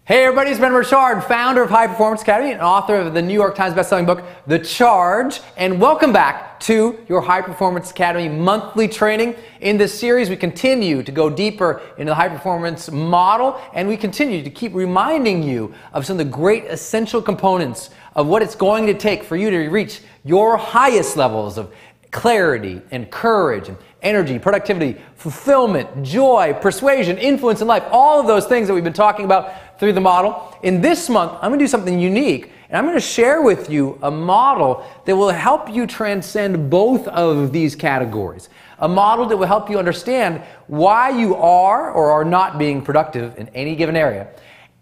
Hey everybody, it's Ben Richard, founder of High Performance Academy and author of the New York Times bestselling book, The Charge, and welcome back to your High Performance Academy monthly training. In this series, we continue to go deeper into the high performance model, and we continue to keep reminding you of some of the great essential components of what it's going to take for you to reach your highest levels of clarity and courage and energy, productivity, fulfillment, joy, persuasion, influence in life, all of those things that we've been talking about through the model. In this month, I'm going to do something unique, and I'm going to share with you a model that will help you transcend both of these categories. A model that will help you understand why you are or are not being productive in any given area.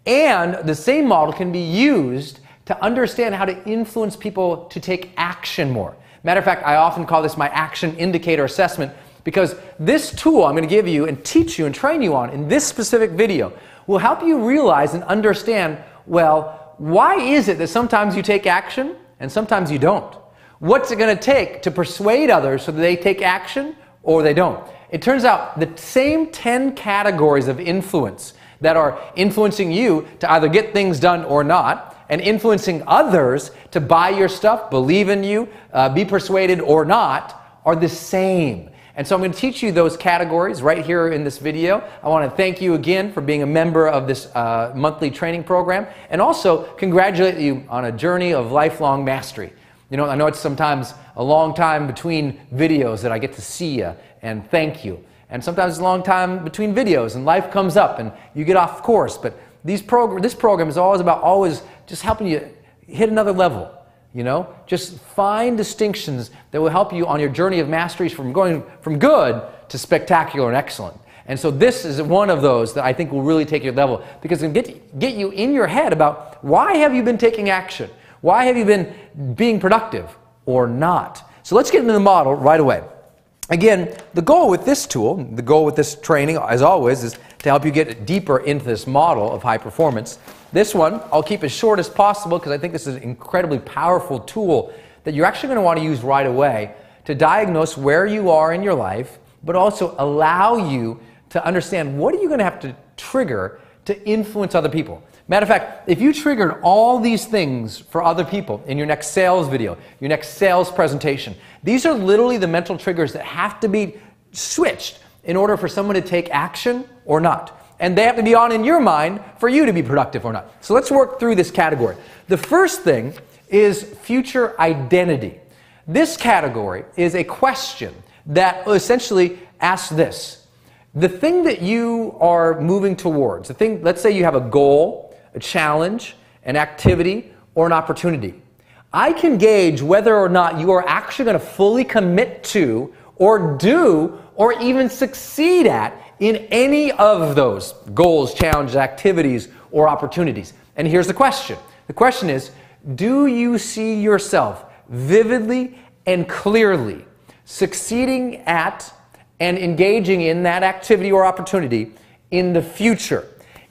And the same model can be used to understand how to influence people to take action more. Matter of fact, I often call this my action indicator assessment, because this tool I'm going to give you and teach you and train you on in this specific video will help you realize and understand, well, why is it that sometimes you take action and sometimes you don't? What's it going to take to persuade others so that they take action or they don't? It turns out the same 10 categories of influence that are influencing you to either get things done or not, and influencing others to buy your stuff, believe in you, be persuaded or not, are the same. And so I'm going to teach you those categories right here in this video. I want to thank you again for being a member of this monthly training program, and also congratulate you on a journey of lifelong mastery. You know, I know it's sometimes a long time between videos that I get to see you and thank you. And sometimes it's a long time between videos and life comes up and you get off course. But this program is always about just helping you hit another level. You know, just find distinctions that will help you on your journey of mastery from going from good to spectacular and excellent. And so this is one of those that I think will really take your level, because it can get you in your head about why have you been taking action? Why have you been being productive or not? So let's get into the model right away. Again, the goal with this tool, the goal with this training, as always, is to help you get deeper into this model of high performance. This one, I'll keep as short as possible because I think this is an incredibly powerful tool that you're actually going to want to use right away to diagnose where you are in your life, but also allow you to understand what are you going to have to trigger to influence other people. Matter of fact, if you triggered all these things for other people in your next sales video, your next sales presentation, these are literally the mental triggers that have to be switched in order for someone to take action or not. And they have to be on in your mind for you to be productive or not. So let's work through this category. The first thing is future identity. This category is a question that essentially asks this. The thing that you are moving towards, let's say you have a goal, a challenge, an activity, or an opportunity. I can gauge whether or not you are actually going to fully commit to or do or even succeed at in any of those goals, challenges, activities, or opportunities. And here's the question. The question is, do you see yourself vividly and clearly succeeding at and engaging in that activity or opportunity in the future?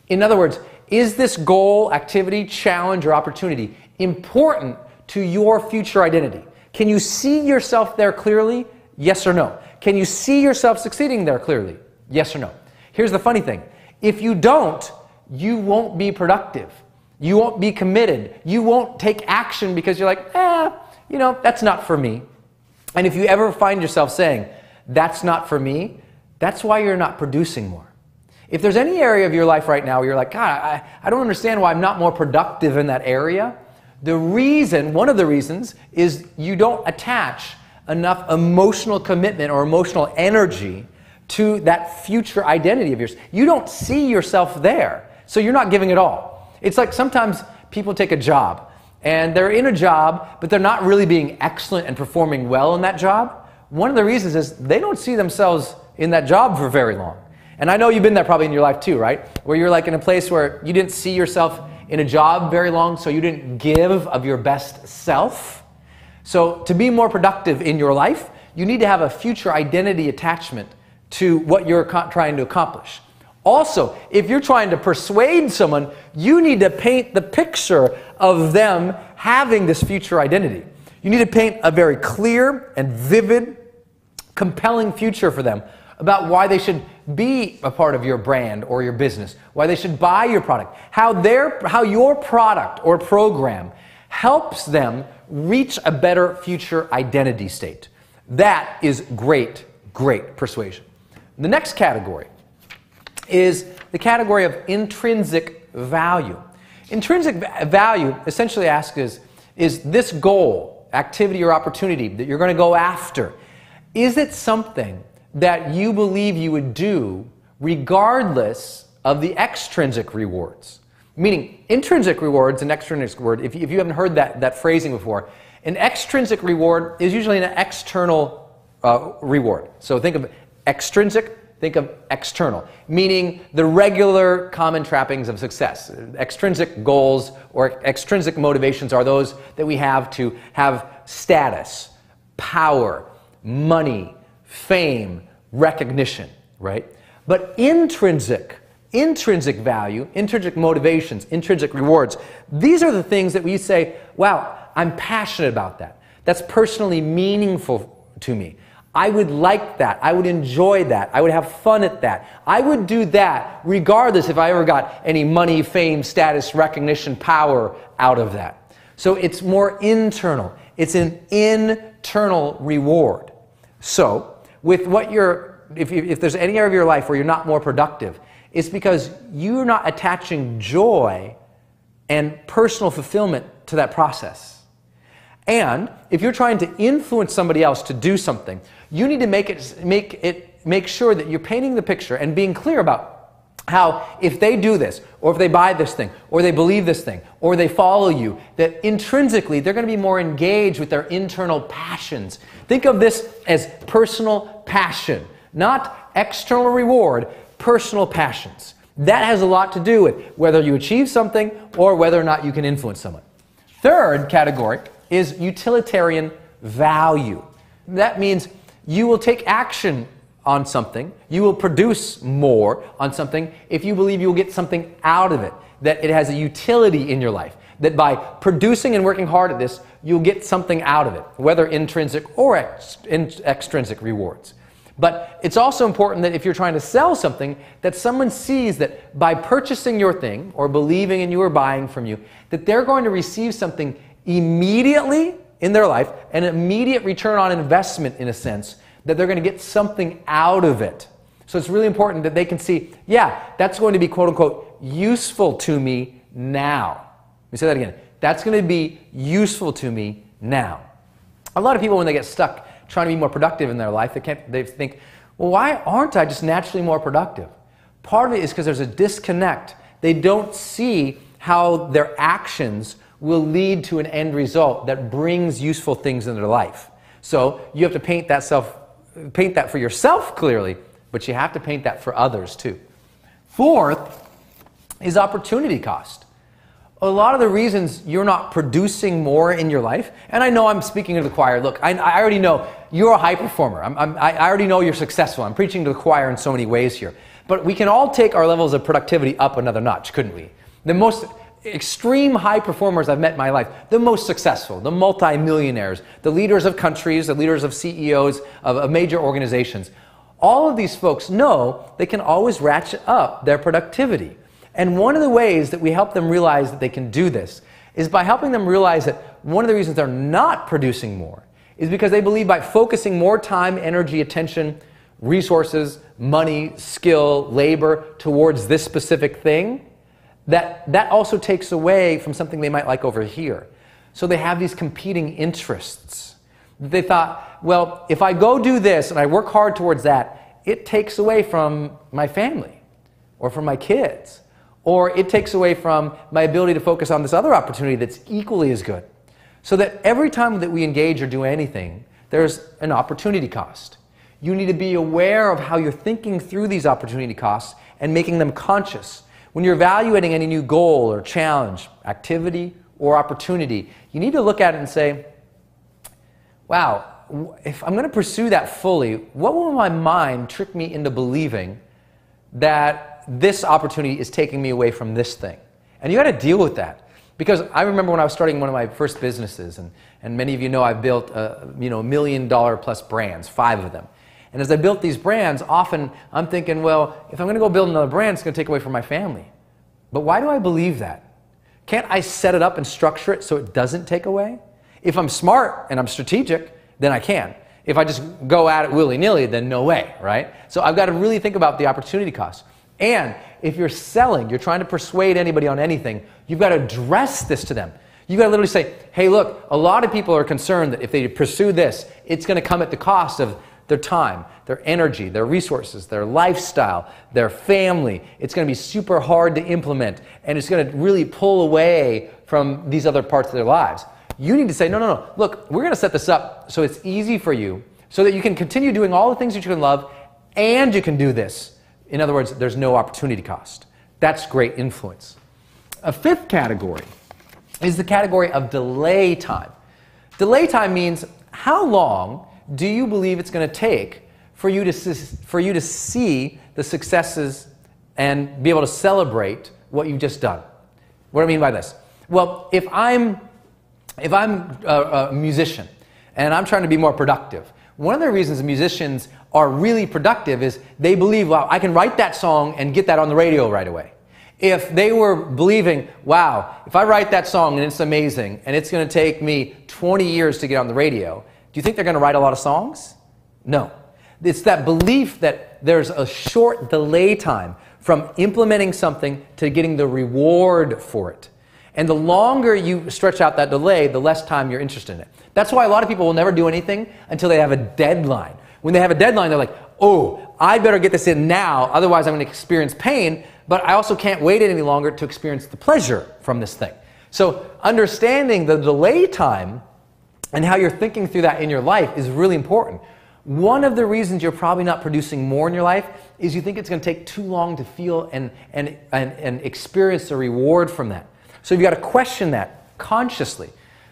In other words, is this goal, activity, challenge, or opportunity important to your future identity? Can you see yourself there clearly? Yes or no? Can you see yourself succeeding there clearly? Yes or no? Here's the funny thing. If you don't, you won't be productive. You won't be committed. You won't take action because you're like, that's not for me. And if you ever find yourself saying, that's not for me, that's why you're not producing more. If there's any area of your life right now where you're like, God, I don't understand why I'm not more productive in that area, one of the reasons is you don't attach enough emotional commitment or emotional energy to that future identity of yours. You don't see yourself there, so you're not giving it all. It's like sometimes people take a job, and they're in a job, but they're not really being excellent and performing well in that job. One of the reasons is they don't see themselves in that job for very long. And I know you've been there probably in your life too, right? Where you're like in a place where you didn't see yourself in a job very long, so you didn't give of your best self. So to be more productive in your life, you need to have a future identity attachment to what you're trying to accomplish. Also, if you're trying to persuade someone, you need to paint the picture of them having this future identity. You need to paint a very clear and vivid, compelling future for them about why they should be a part of your brand or your business, why they should buy your product, how your product or program helps them reach a better future identity state. That is great, great persuasion. The next category is the category of intrinsic value. Intrinsic value essentially asks is this goal, activity, or opportunity that you're going to go after, is it something that you believe you would do regardless of the extrinsic rewards? Meaning, intrinsic rewards and extrinsic reward, if you haven't heard that phrasing before, an extrinsic reward is usually an external reward. So think of extrinsic, think of external, meaning the regular common trappings of success. Extrinsic goals or extrinsic motivations are those that we have to have status, power, money, fame, recognition, right? But intrinsic value, intrinsic motivations, intrinsic rewards, these are the things that we say, wow, I'm passionate about that. That's personally meaningful to me. I would like that. I would enjoy that. I would have fun at that. I would do that regardless if I ever got any money, fame, status, recognition, power out of that. So it's more internal. It's an internal reward. So with what if there's any area of your life where you're not more productive, it's because you're not attaching joy and personal fulfillment to that process. And if you're trying to influence somebody else to do something, you need to make sure that you're painting the picture and being clear about how if they do this, or if they buy this thing, or they believe this thing, or they follow you, that intrinsically they're going to be more engaged with their internal passions. Think of this as personal passion, not external reward, personal passions. That has a lot to do with whether you achieve something or whether or not you can influence someone. Third category is utilitarian value. That means you will take action on something, you will produce more on something if you believe you'll get something out of it, that it has a utility in your life, that by producing and working hard at this, you'll get something out of it, whether intrinsic or extrinsic rewards. But it's also important that if you're trying to sell something, that someone sees that by purchasing your thing or believing in you or buying from you, that they're going to receive something immediately in their life, an immediate return on investment in a sense, that they're going to get something out of it. So it's really important that they can see, yeah, that's going to be quote unquote useful to me now. Let me say that again. That's going to be useful to me now. A lot of people, when they get stuck trying to be more productive in their life, they think, well, why aren't I just naturally more productive? Part of it is because there's a disconnect. They don't see how their actions will lead to an end result that brings useful things in their life. So you have to paint that for yourself clearly, but you have to paint that for others too. Fourth is opportunity cost. A lot of the reasons you're not producing more in your life, and I know I'm speaking to the choir. Look, I already know you're a high performer. I already know you're successful. I'm preaching to the choir in so many ways here. But we can all take our levels of productivity up another notch, couldn't we? The most extreme high performers I've met in my life, the most successful, the multimillionaires, the leaders of countries, the leaders of CEOs of major organizations, all of these folks know they can always ratchet up their productivity. And one of the ways that we help them realize that they can do this is by helping them realize that one of the reasons they're not producing more is because they believe by focusing more time, energy, attention, resources, money, skill, labor towards this specific thing, that also takes away from something they might like over here. So they have these competing interests. They thought, well, if I go do this and I work hard towards that, it takes away from my family or from my kids, or it takes away from my ability to focus on this other opportunity that's equally as good. So that every time that we engage or do anything, there's an opportunity cost. You need to be aware of how you're thinking through these opportunity costs and making them conscious. When you're evaluating any new goal or challenge, activity or opportunity, you need to look at it and say, wow, if I'm going to pursue that fully, what will my mind trick me into believing that this opportunity is taking me away from this thing? And you got to deal with that. Because I remember when I was starting one of my first businesses, and many of you know I've built $1 million plus brands, 5 of them. And as I built these brands, often I'm thinking, well, if I'm going to go build another brand, it's going to take away from my family. But why do I believe that? Can't I set it up and structure it so it doesn't take away? If I'm smart and I'm strategic, then I can. If I just go at it willy-nilly, then no way, right? So I've got to really think about the opportunity cost. And if you're selling, you're trying to persuade anybody on anything, you've got to address this to them. You've got to literally say, hey, look, a lot of people are concerned that if they pursue this, it's going to come at the cost of their time, their energy, their resources, their lifestyle, their family. It's going to be super hard to implement, and it's going to really pull away from these other parts of their lives. You need to say, no, no, no. Look, we're going to set this up so it's easy for you so that you can continue doing all the things that you can love and you can do this. In other words, there's no opportunity cost. That's great influence. A fifth category is the category of delay time. Delay time means how long do you believe it's going to take for you to see the successes and be able to celebrate what you've just done. What do I mean by this? Well, if I'm a musician and I'm trying to be more productive, one of the reasons musicians are really productive is they believe, wow, I can write that song and get that on the radio right away. If they were believing, wow, if I write that song and it's amazing and it's going to take me 20 years to get on the radio, do you think they're going to write a lot of songs? No. It's that belief that there's a short delay time from implementing something to getting the reward for it. And the longer you stretch out that delay, the less time you're interested in it. That's why a lot of people will never do anything until they have a deadline. When they have a deadline, they're like, oh, I better get this in now, otherwise I'm going to experience pain, but I also can't wait any longer to experience the pleasure from this thing. So understanding the delay time and how you're thinking through that in your life is really important. One of the reasons you're probably not producing more in your life is you think it's going to take too long to feel and experience the reward from that. So you've got to question that consciously.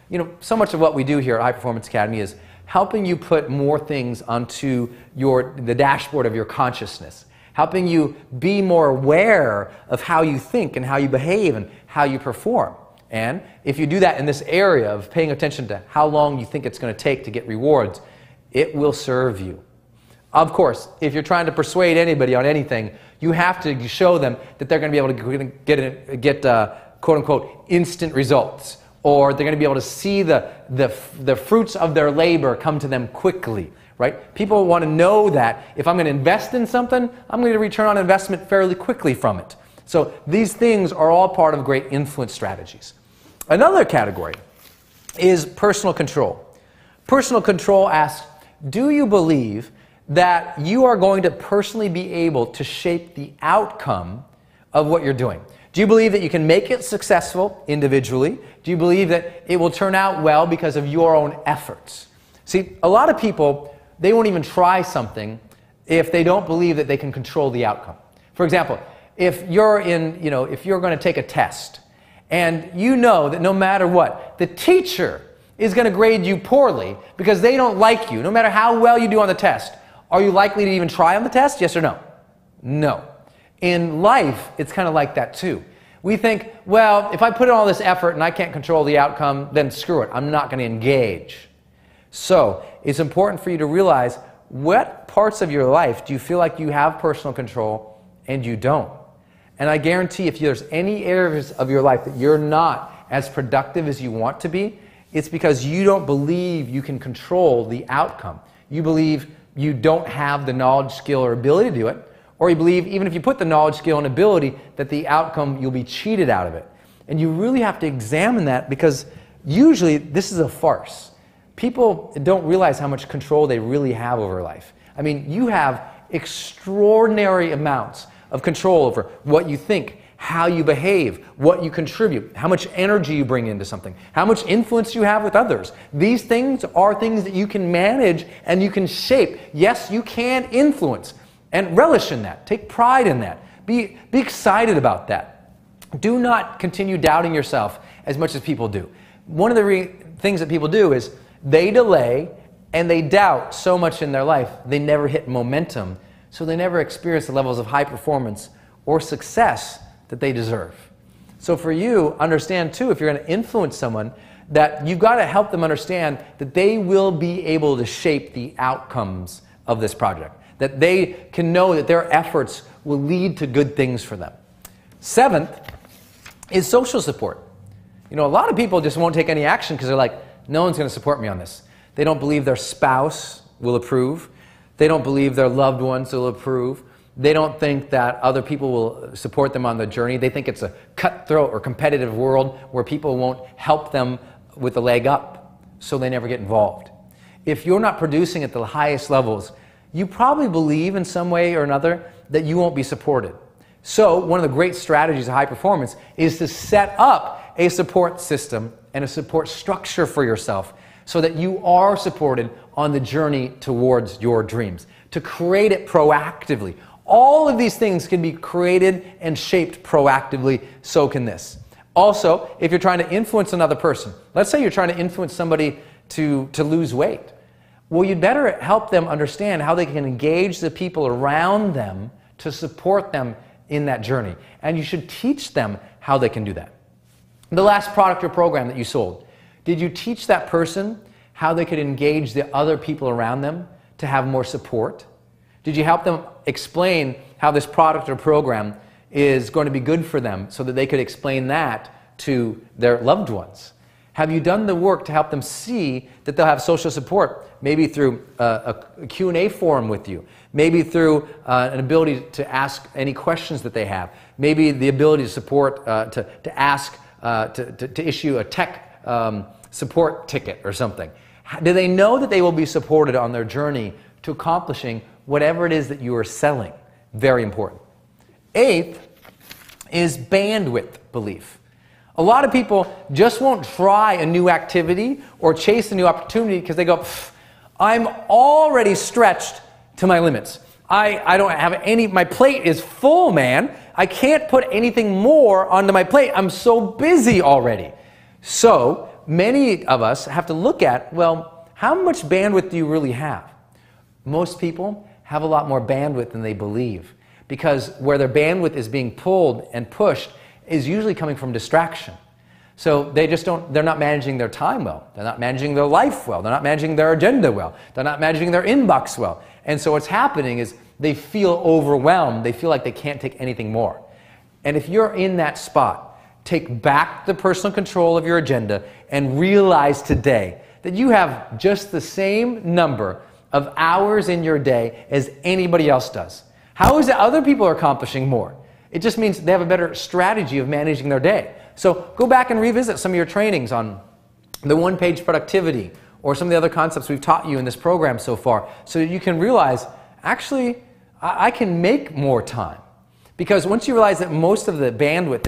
You know, so much of what we do here at High Performance Academy is helping you put more things onto the dashboard of your consciousness, helping you be more aware of how you think and how you behave and how you perform. And if you do that in this area of paying attention to how long you think it's going to take to get rewards, it will serve you. Of course, if you're trying to persuade anybody on anything, you have to show them that they're going to be able to get quote-unquote instant results, or they're going to be able to see the fruits of their labor come to them quickly, right? People want to know that if I'm going to invest in something, I'm going to return on investment fairly quickly from it. So these things are all part of great influence strategies. Another category is personal control. Personal control asks, do you believe that you are going to personally be able to shape the outcome of what you're doing? Do you believe that you can make it successful individually? Do you believe that it will turn out well because of your own efforts? See, a lot of people, they won't even try something if they don't believe that they can control the outcome. For example, if you're going to take a test and you know that no matter what, the teacher is going to grade you poorly because they don't like you, no matter how well you do on the test, are you likely to even try on the test? Yes or no? No. In life, it's kind of like that too. We think, well, if I put in all this effort and I can't control the outcome, then screw it, I'm not going to engage. So it's important for you to realize what parts of your life do you feel like you have personal control and you don't. And I guarantee if there's any areas of your life that you're not as productive as you want to be, it's because you don't believe you can control the outcome. You believe you don't have the knowledge, skill, or ability to do it, or you believe even if you put the knowledge, skill, and ability that the outcome, you'll be cheated out of it. And you really have to examine that because usually this is a farce. People don't realize how much control they really have over life. I mean, you have extraordinary amounts of control over what you think, how you behave, what you contribute, how much energy you bring into something, how much influence you have with others. These things are things that you can manage and you can shape. Yes, you can influence and relish in that. Take pride in that. Be excited about that. Do not continue doubting yourself as much as people do. One of the things that people do is they delay and they doubt so much in their life, they never hit momentum, so they never experience the levels of high performance or success that they deserve. So for you, understand too, if you're going to influence someone, that you've got to help them understand that they will be able to shape the outcomes of this project, that they can know that their efforts will lead to good things for them. Seventh is social support. You know, a lot of people just won't take any action because they're like, no one's going to support me on this. They don't believe their spouse will approve. They don't believe their loved ones will approve. They don't think that other people will support them on the journey. They think it's a cutthroat or competitive world where people won't help them with a leg up, so they never get involved. If you're not producing at the highest levels, you probably believe in some way or another that you won't be supported. So one of the great strategies of high performance is to set up a support system and a support structure for yourself so that you are supported on the journey towards your dreams. To create it proactively. All of these things can be created and shaped proactively, so can this. Also, if you're trying to influence another person, let's say you're trying to influence somebody to lose weight. Well, you'd better help them understand how they can engage the people around them to support them in that journey. And you should teach them how they can do that. The last product or program that you sold, did you teach that person how they could engage the other people around them to have more support? Did you help them explain how this product or program is going to be good for them so that they could explain that to their loved ones? Have you done the work to help them see that they'll have social support, maybe through a Q&A forum with you, maybe through an ability to ask any questions that they have, maybe the ability to support, to ask, to issue a tech support ticket or something? Do they know that they will be supported on their journey to accomplishing whatever it is that you are selling? Very important. Eighth is bandwidth belief. A lot of people just won't try a new activity or chase a new opportunity because they go, I'm already stretched to my limits. I don't have any, my plate is full, man. I can't put anything more onto my plate. I'm so busy already. So many of us have to look at, well, how much bandwidth do you really have? Most people have a lot more bandwidth than they believe, because where their bandwidth is being pulled and pushed is usually coming from distraction. So they're not managing their time well. They're not managing their life well. They're not managing their agenda well. They're not managing their inbox well. And so what's happening is they feel overwhelmed. They feel like they can't take anything more. And if you're in that spot, take back the personal control of your agenda and realize today that you have just the same number of hours in your day as anybody else does. How is it other people are accomplishing more? It just means they have a better strategy of managing their day. So go back and revisit some of your trainings on the one-page productivity or some of the other concepts we've taught you in this program so far, so that you can realize, actually, I can make more time. Because once you realize that most of the bandwidth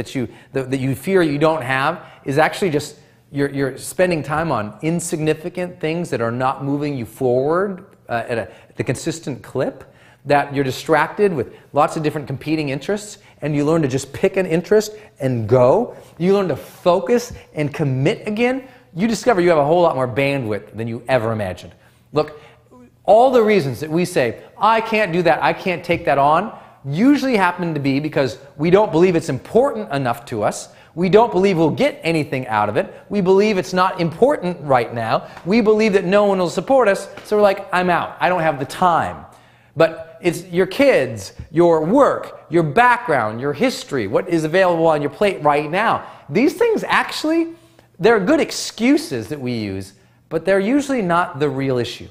that you fear you don't have is actually just you're spending time on insignificant things that are not moving you forward at the consistent clip, that you're distracted with lots of different competing interests, and you learn to just pick an interest and go. You learn to focus and commit again. You discover you have a whole lot more bandwidth than you ever imagined. Look, all the reasons that we say, I can't do that, I can't take that on, usually happen to be because we don't believe it's important enough to us. We don't believe we'll get anything out of it. We believe it's not important right now. We believe that no one will support us, so we're like, I'm out. I don't have the time. But it's your kids, your work, your background, your history, what is available on your plate right now. These things actually, they're good excuses that we use, but they're usually not the real issue.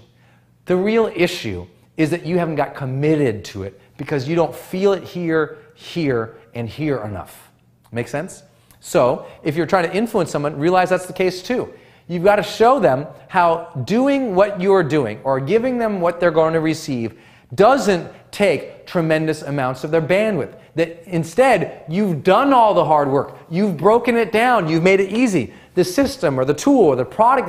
The real issue is that you haven't got committed to it because you don't feel it here, here, and here enough. Make sense? So if you're trying to influence someone, realize that's the case too. You've got to show them how doing what you're doing or giving them what they're going to receive doesn't take tremendous amounts of their bandwidth. That instead, you've done all the hard work. You've broken it down. You've made it easy. The system or the tool or the product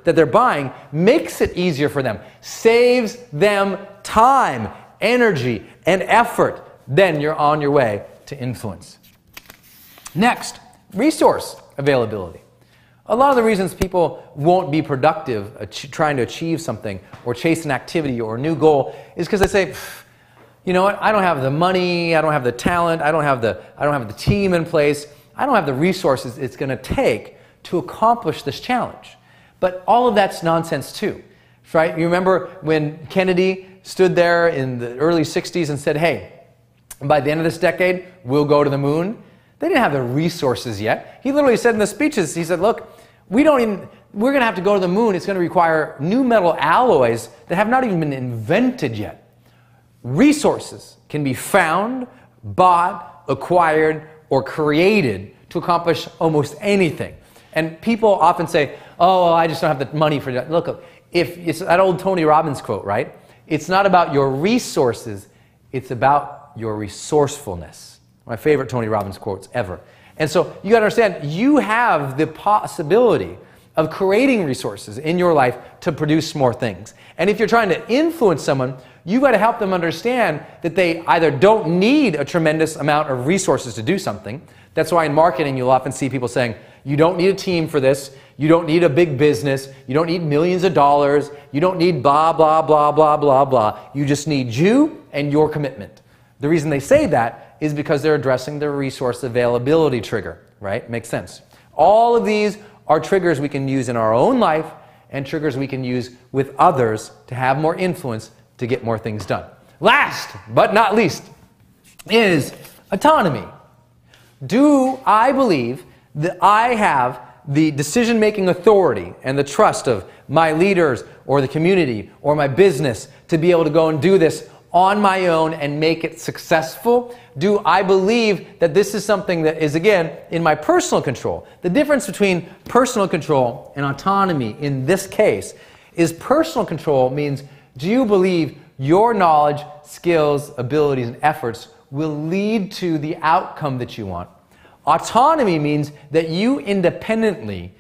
that they're buying makes it easier for them, saves them time, energy, and effort. Then you're on your way to influence. Next, resource availability. A lot of the reasons people won't be productive trying to achieve something or chase an activity or a new goal is because they say, you know what, I don't have the money, I don't have the talent, I don't have the team in place, I don't have the resources it's going to take to accomplish this challenge. But all of that's nonsense too. right? You remember when Kennedy stood there in the early 60s and said, hey, by the end of this decade, we'll go to the moon. They didn't have the resources yet. He literally said in the speeches, he said, look, we're going to have to go to the moon. It's going to require new metal alloys that have not even been invented yet. Resources can be found, bought, acquired, or created to accomplish almost anything. And people often say, oh, well, I just don't have the money for that. Look, if it's that old Tony Robbins quote, right? It's not about your resources, it's about your resourcefulness. My favorite Tony Robbins quotes ever. And so you got to understand, you have the possibility of creating resources in your life to produce more things. And if you're trying to influence someone, you've got to help them understand that they either don't need a tremendous amount of resources to do something. That's why in marketing you'll often see people saying, you don't need a team for this, you don't need a big business, you don't need millions of dollars, you don't need blah, blah, blah, blah, blah, blah. You just need you and your commitment. The reason they say that is because they're addressing the resource availability trigger, right? Makes sense. All of these are triggers we can use in our own life and triggers we can use with others to have more influence to get more things done. Last but not least is autonomy. Do I believe that I have the decision-making authority and the trust of my leaders or the community or my business to be able to go and do this on my own and make it successful? Do I believe that this is something that is, again, in my personal control? The difference between personal control and autonomy in this case is personal control means, do you believe your knowledge, skills, abilities, and efforts will lead to the outcome that you want? Autonomy means that you independently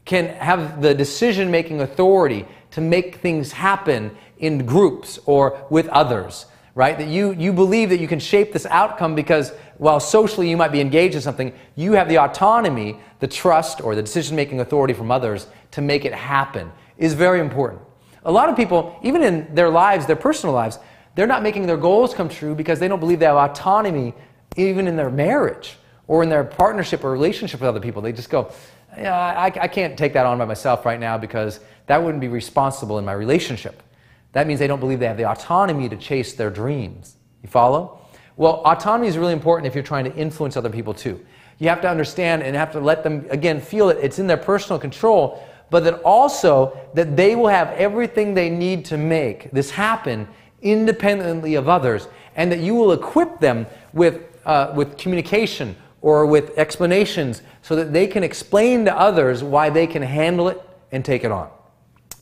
can have the decision-making authority to make things happen in groups or with others, right? That you believe that you can shape this outcome because while socially you might be engaged in something, you have the autonomy, the trust, or the decision-making authority from others to make it happen is very important. A lot of people, even in their lives, their personal lives, they're not making their goals come true because they don't believe they have autonomy even in their marriage or in their partnership or relationship with other people. They just go, yeah, I can't take that on by myself right now because that wouldn't be responsible in my relationship. That means they don't believe they have the autonomy to chase their dreams. You follow? Well, autonomy is really important if you're trying to influence other people too. You have to understand and have to let them, again, feel it. It's in their personal control, but that also that they will have everything they need to make this happen independently of others, and that you will equip them with communication or with explanations so that they can explain to others why they can handle it and take it on.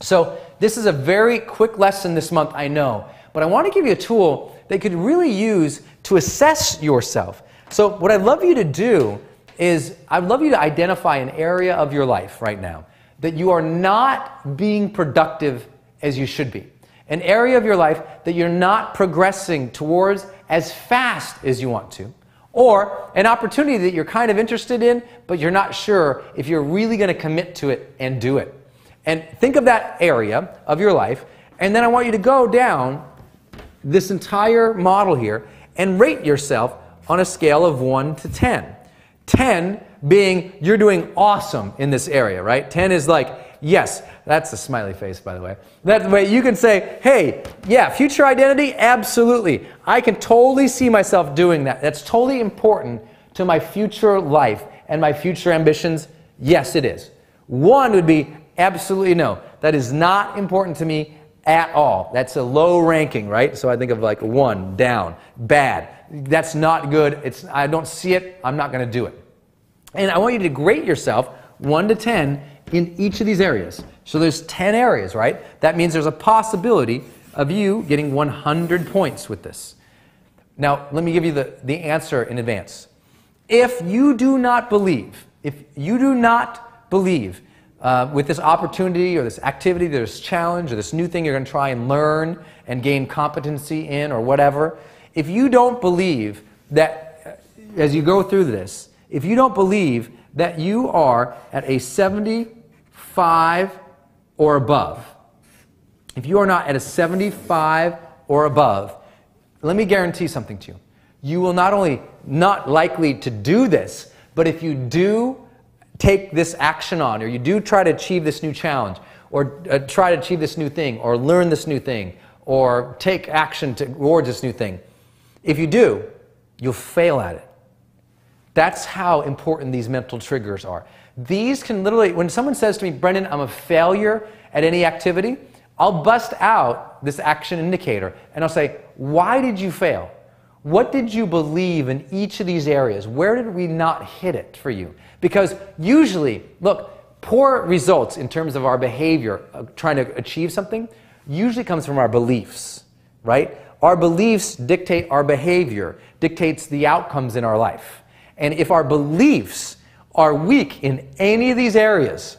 So this is a very quick lesson this month, I know, but I want to give you a tool that you could really use to assess yourself. So what I'd love you to do is I'd love you to identify an area of your life right now that you are not being productive as you should be. An area of your life that you're not progressing towards as fast as you want to. Or an opportunity that you're kind of interested in, but you're not sure if you're really going to commit to it and do it. And think of that area of your life, and then I want you to go down this entire model here and rate yourself on a scale of 1 to 10. 10 being you're doing awesome in this area, right? 10 is like, yes, that's a smiley face, by the way. That way you can say, hey, yeah, future identity, absolutely. I can totally see myself doing that. That's totally important to my future life and my future ambitions. Yes, it is. 1 would be absolutely no. That is not important to me at all. That's a low ranking, right? So I think of like 1, down, bad. That's not good. I don't see it. I'm not going to do it. And I want you to grade yourself 1 to 10 in each of these areas. So there's 10 areas, right? That means there's a possibility of you getting 100 points with this. Now, let me give you the answer in advance. If you do not believe with this opportunity or this activity, this challenge or this new thing you're going to try and learn and gain competency in or whatever, if you don't believe that as you go through this, if you don't believe that you are at a 75 or above, if you are not at a 75 or above, let me guarantee something to you. You will not only not likely to do this, but if you do take this action on, or you do try to achieve this new challenge, or try to achieve this new thing, or learn this new thing, or take action towards this new thing. If you do, you'll fail at it. That's how important these mental triggers are. These can literally, when someone says to me, Brendan, I'm a failure at any activity, I'll bust out this action indicator and I'll say, why did you fail? What did you believe in each of these areas? Where did we not hit it for you? Because usually, look, poor results in terms of our behavior, trying to achieve something, usually comes from our beliefs, right? Our beliefs dictate our behavior, dictates the outcomes in our life. And if our beliefs are weak in any of these areas,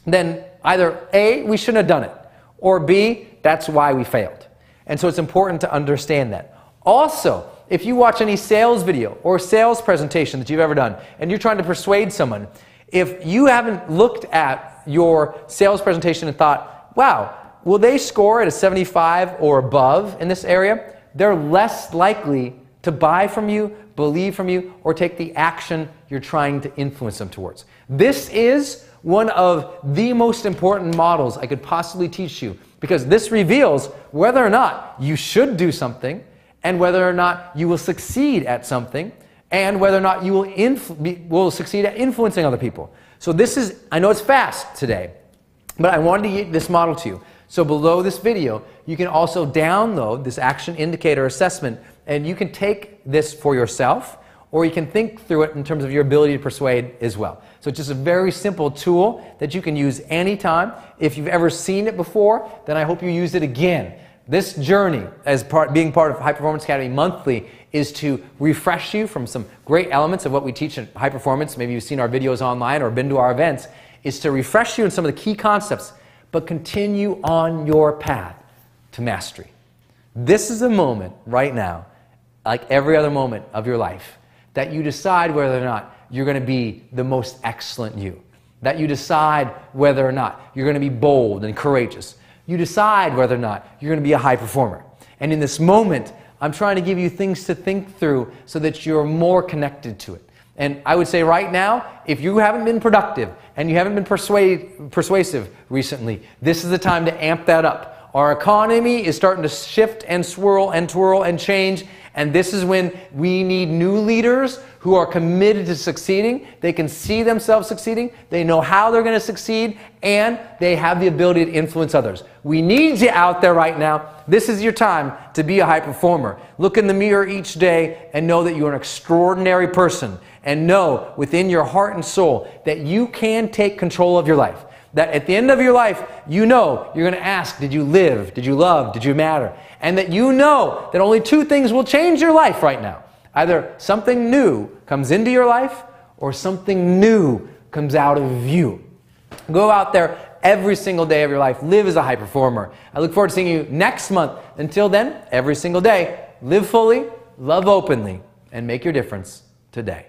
then either A, we shouldn't have done it, or B, that's why we failed. And so it's important to understand that. Also, if you watch any sales video or sales presentation that you've ever done, and you're trying to persuade someone, if you haven't looked at your sales presentation and thought, wow, will they score at a 75 or above in this area? They're less likely to buy from you, believe from you, or take the action you're trying to influence them towards. This is one of the most important models I could possibly teach you, because this reveals whether or not you should do something, and whether or not you will succeed at something, and whether or not you will succeed at influencing other people. So this is, I know it's fast today, but I wanted to get this model to you. So below this video, you can also download this action indicator assessment, and you can take this for yourself, or you can think through it in terms of your ability to persuade as well. So it's just a very simple tool that you can use anytime. If you've ever seen it before, then I hope you use it again. This journey, as being part of High Performance Academy Monthly, is to refresh you from some great elements of what we teach in high performance. Maybe you've seen our videos online or been to our events. Is to refresh you in some of the key concepts, but continue on your path to mastery. This is a moment right now, like every other moment of your life, that you decide whether or not you're going to be the most excellent you. That you decide whether or not you're going to be bold and courageous. You decide whether or not you're going to be a high performer. And in this moment, I'm trying to give you things to think through so that you're more connected to it. And I would say right now, if you haven't been productive and you haven't been persuasive recently, this is the time to amp that up. Our economy is starting to shift and swirl and twirl and change, and this is when we need new leaders who are committed to succeeding. They can see themselves succeeding, they know how they're going to succeed, and they have the ability to influence others. We need you out there right now. This is your time to be a high performer. Look in the mirror each day and know that you're an extraordinary person, and know within your heart and soul that you can take control of your life. That at the end of your life, you know you're going to ask, did you live? Did you love? Did you matter? And that you know that only two things will change your life right now. Either something new comes into your life, or something new comes out of you. Go out there every single day of your life. Live as a high performer. I look forward to seeing you next month. Until then, every single day, live fully, love openly, and make your difference today.